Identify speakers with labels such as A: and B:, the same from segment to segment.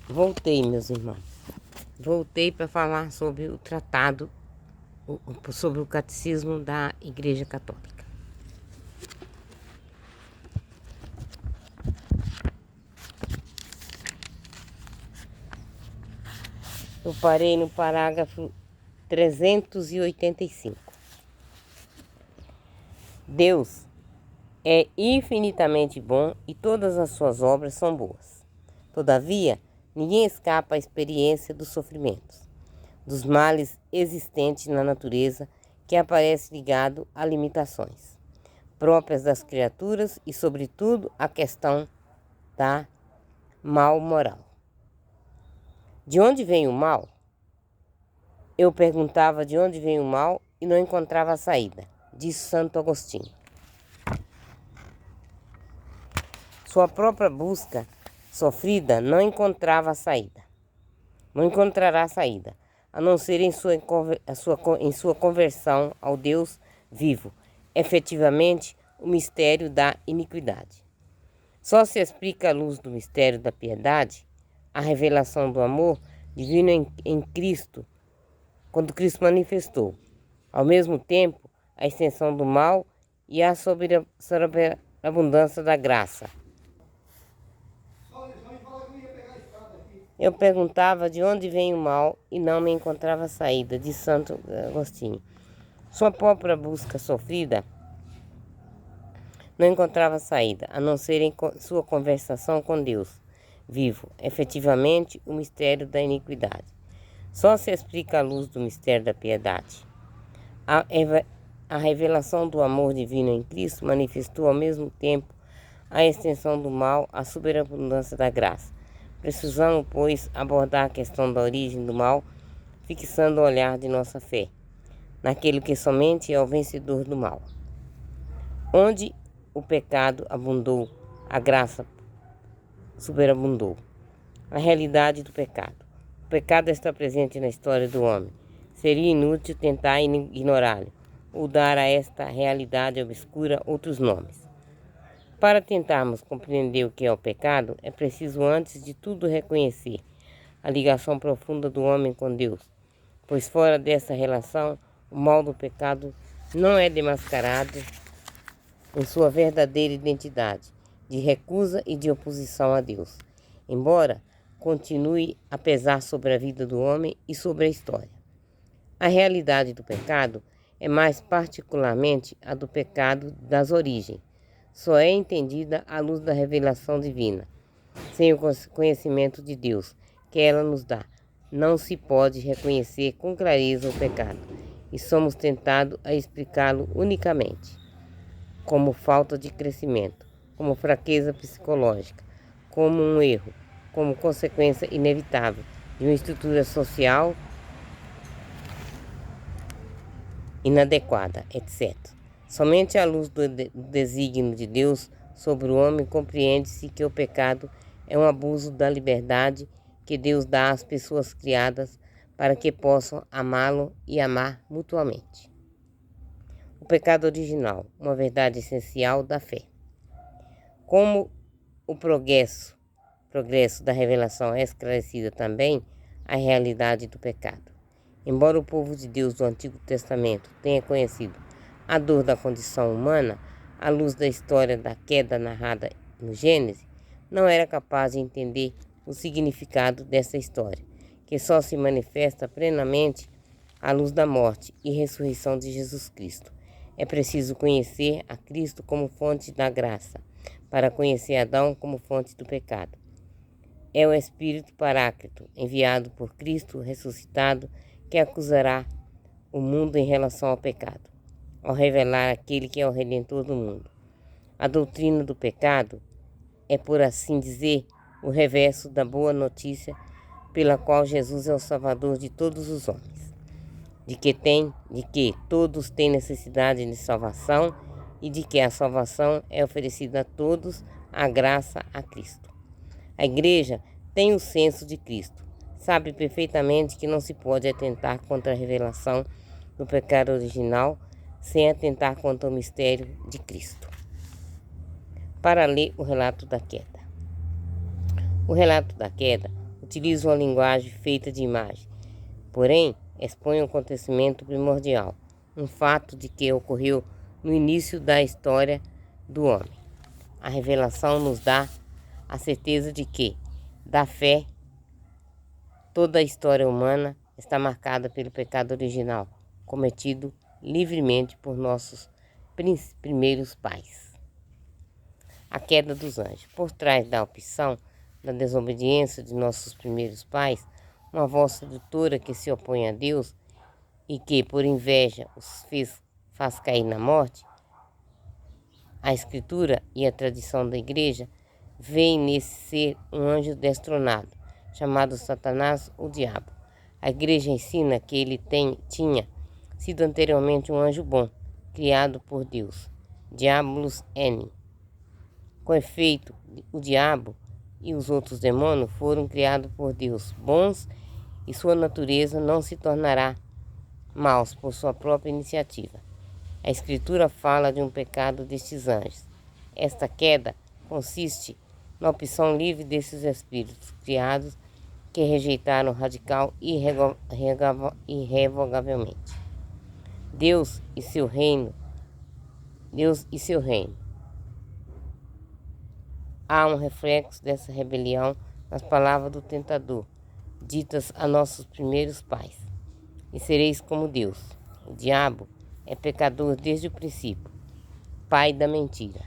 A: Voltei, meus irmãos. Voltei para falar sobre o tratado, sobre o catecismo da Igreja Católica. Eu parei no parágrafo 385. Deus é infinitamente bom e todas as suas obras são boas. Todavia, ninguém escapa à experiência dos sofrimentos, dos males existentes na natureza que aparece ligado a limitações próprias das criaturas e, sobretudo, a questão da mal moral. De onde vem o mal? Eu perguntava de onde vem o mal e não encontrava a saída, diz Santo Agostinho. Sua própria busca sofrida não encontrava a saída. Não encontrará a saída, a não ser em sua conversão ao Deus vivo, efetivamente o mistério da iniquidade. Só se explica à luz do mistério da piedade, a revelação do amor divino em Cristo, quando Cristo manifestou, ao mesmo tempo, a extensão do mal e a sobreabundância da graça. Eu perguntava de onde vem o mal e não me encontrava saída, de Santo Agostinho. Sua própria busca sofrida não encontrava saída, a não ser em sua conversação com Deus vivo, efetivamente o mistério da iniquidade. Só se explica à luz do mistério da piedade. A revelação do amor divino em Cristo manifestou ao mesmo tempo a extensão do mal, a superabundância da graça. Precisamos, pois, abordar a questão da origem do mal, fixando o olhar de nossa fé naquele que somente é o vencedor do mal. Onde o pecado abundou, a graça superabundou. A realidade do pecado. O pecado está presente na história do homem. Seria inútil tentar ignorá-lo ou dar a esta realidade obscura outros nomes. Para tentarmos compreender o que é o pecado, é preciso antes de tudo reconhecer a ligação profunda do homem com Deus, pois fora dessa relação, o mal do pecado não é desmascarado em sua verdadeira identidade de recusa e de oposição a Deus, embora continue a pesar sobre a vida do homem e sobre a história. A realidade do pecado é mais particularmente a do pecado das origens. Só é entendida à luz da revelação divina, sem o conhecimento de Deus que ela nos dá. Não se pode reconhecer com clareza o pecado e somos tentados a explicá-lo unicamente como falta de crescimento, como fraqueza psicológica, como um erro, como consequência inevitável de uma estrutura social inadequada, etc. Somente à luz do desígnio de Deus sobre o homem compreende-se que o pecado é um abuso da liberdade que Deus dá às pessoas criadas para que possam amá-lo e amar mutuamente. O pecado original, uma verdade essencial da fé. Como o progresso da revelação é esclarecida também a realidade do pecado. Embora o povo de Deus do Antigo Testamento tenha conhecido a dor da condição humana, à luz da história da queda narrada no Gênesis, não era capaz de entender o significado dessa história, que só se manifesta plenamente à luz da morte e ressurreição de Jesus Cristo. É preciso conhecer a Cristo como fonte da graça, para conhecer Adão como fonte do pecado. É o Espírito Paráclito, enviado por Cristo ressuscitado, que acusará o mundo em relação ao pecado, ao revelar aquele que é o Redentor do mundo. A doutrina do pecado é, por assim dizer, o reverso da boa notícia pela qual Jesus é o Salvador de todos os homens, de que todos têm necessidade de salvação e de que a salvação é oferecida a todos, a graça a Cristo. A Igreja tem o senso de Cristo. Sabe perfeitamente que não se pode atentar contra a revelação do pecado original sem atentar contra o mistério de Cristo. Para ler o relato da queda. O relato da queda utiliza uma linguagem feita de imagem, porém expõe um acontecimento primordial, um fato de que ocorreu no início da história do homem. A revelação nos dá a certeza de que, da fé, toda a história humana está marcada pelo pecado original, cometido livremente por nossos primeiros pais. A queda dos anjos. Por trás da opção da desobediência de nossos primeiros pais, uma voz sedutora que se opõe a Deus e que, por inveja, os faz cair na morte, a Escritura e a tradição da Igreja veem nesse ser um anjo destronado, chamado Satanás, o diabo. A Igreja ensina que ele tinha sido anteriormente um anjo bom, criado por Deus, Diabolus N. Com efeito, o diabo e os outros demônios foram criados por Deus, bons, e sua natureza não se tornará maus por sua própria iniciativa. A Escritura fala de um pecado destes anjos. Esta queda consiste na opção livre desses espíritos criados que rejeitaram radical e irrevogavelmente Deus e seu reino. Há um reflexo dessa rebelião nas palavras do tentador, ditas a nossos primeiros pais. E sereis como Deus. O diabo é pecador desde o princípio, pai da mentira.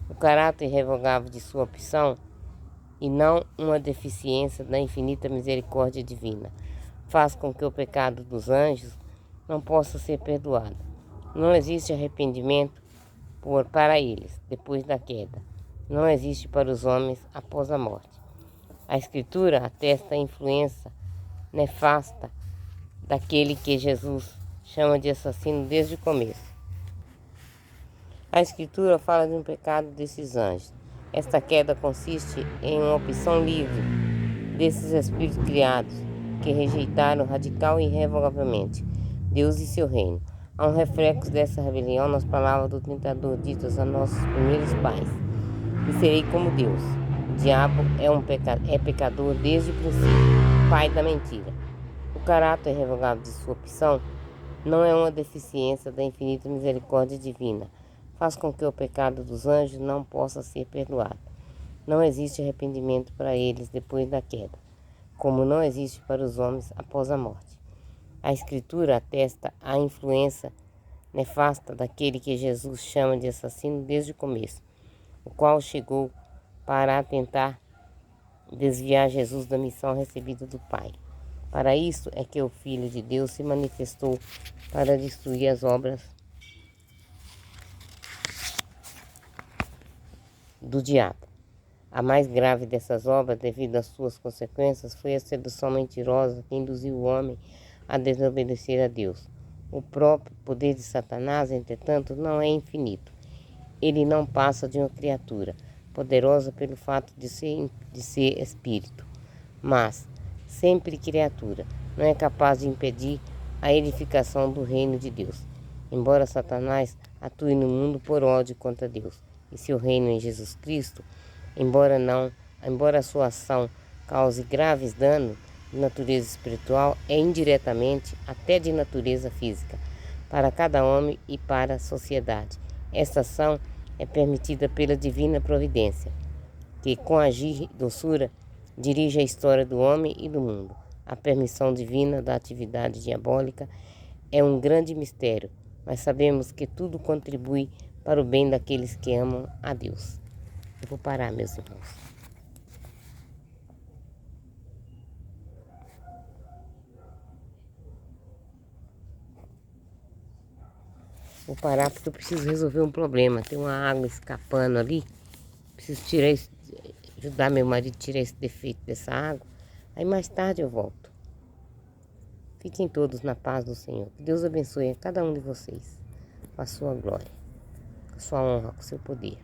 A: O caráter irrevogável de sua opção, e não uma deficiência da infinita misericórdia divina, faz com que o pecado dos anjos não possa ser perdoado. Não existe arrependimento para eles depois da queda. Não existe para os homens após a morte. A Escritura atesta a influência nefasta daquele que Jesus chama de assassino desde o começo. A Escritura fala de um pecado desses anjos. Esta queda consiste em uma opção livre desses espíritos criados que rejeitaram radical e irrevogavelmente Deus e seu reino. Há um reflexo dessa rebelião nas palavras do tentador ditas a nossos primeiros pais. E serei como Deus. O diabo é pecador desde o princípio, pai da mentira. O caráter irrevogável de sua opção não é uma deficiência da infinita misericórdia divina. Faz com que o pecado dos anjos não possa ser perdoado. Não existe arrependimento para eles depois da queda, como não existe para os homens após a morte. A Escritura atesta a influência nefasta daquele que Jesus chama de assassino desde o começo, o qual chegou para tentar desviar Jesus da missão recebida do Pai. Para isso é que o Filho de Deus se manifestou para destruir as obras do diabo. A mais grave dessas obras, devido às suas consequências, foi a sedução mentirosa que induziu o homem a desobedecer a Deus. O próprio poder de Satanás, entretanto, não é infinito. Ele não passa de uma criatura, poderosa pelo fato de ser espírito, mas, sempre criatura, não é capaz de impedir a edificação do reino de Deus. Embora Satanás atue no mundo por ódio contra Deus e seu reino em Jesus Cristo, embora sua ação cause graves danos de natureza espiritual, é indiretamente até de natureza física, para cada homem e para a sociedade. Esta ação é permitida pela divina providência, que com agir e doçura dirige a história do homem e do mundo. A permissão divina da atividade diabólica é um grande mistério, mas sabemos que tudo contribui para o bem daqueles que amam a Deus. Eu vou parar, meus irmãos. Vou parar porque eu preciso resolver um problema. Tem uma água escapando ali. Preciso ajudar meu marido a tirar esse defeito dessa água. Aí mais tarde eu volto. Fiquem todos na paz do Senhor. Que Deus abençoe a cada um de vocês com a sua glória, com a sua honra, com o seu poder.